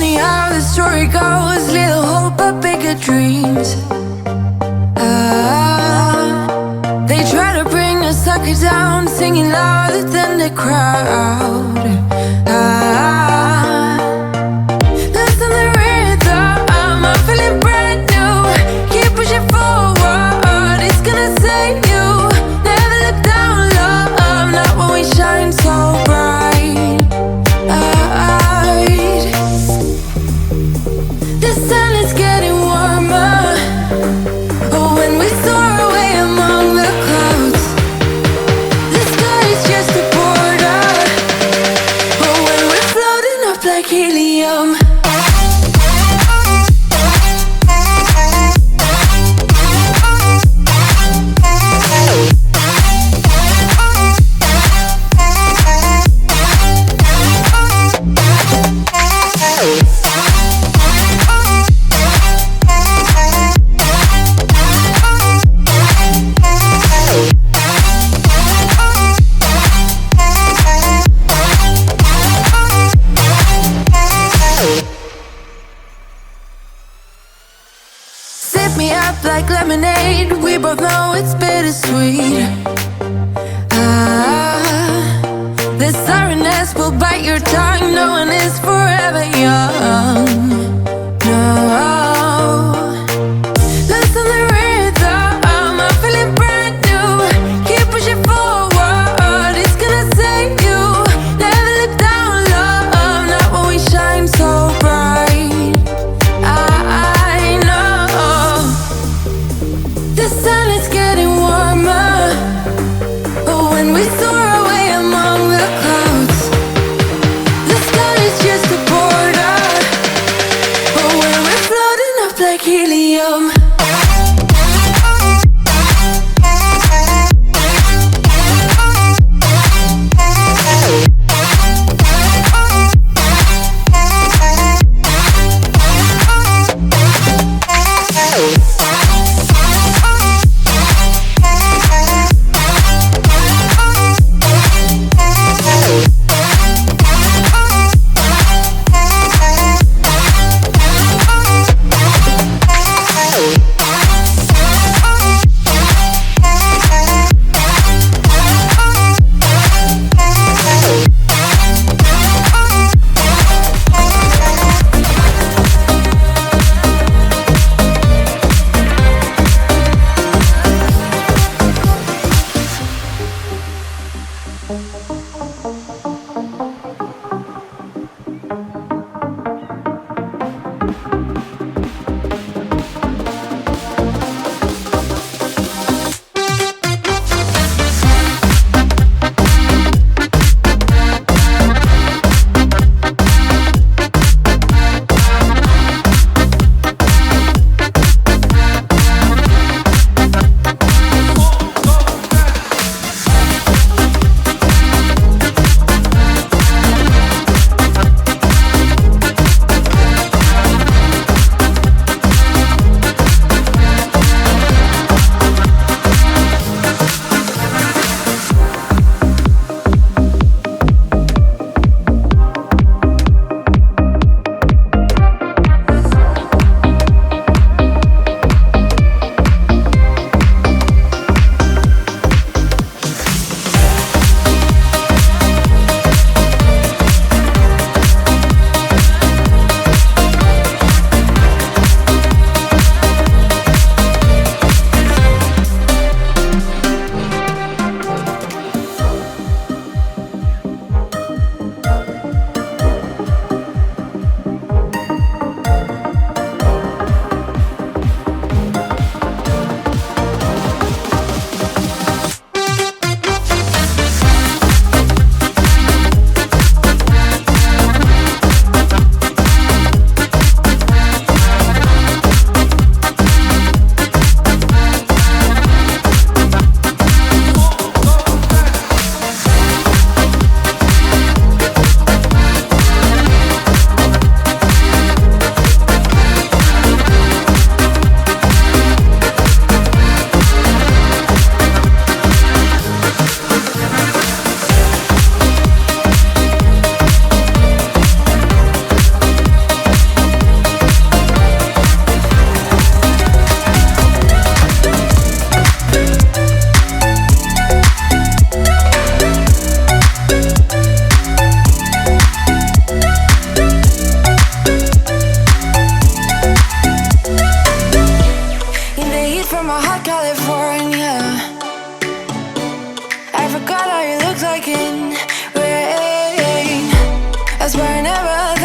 funny how the story goes. Little hope but bigger dreams. They try to bring a sucker down, singing louder than the crowd. Listen the rhythm, I'm feeling brand new. Keep pushing forward, it's gonna save you. Never look down, love, not when we shine so bright. The sun is getting warmer. Oh, when we soar away among the clouds, the sky is just a border. Oh, when we're floating up like helium. Sip me up like lemonade. We both know it's bittersweet. The sorrowness will bite your tongue. No one is forever young. No. Listen the rhythm, I'm feeling brand new. Keep pushing forward, it's gonna save you. Never look down, love, not when we shine so bright. I know the sun is getting warmer. Oh, when we soar away among the clouds, the sky is just a border. I swear I never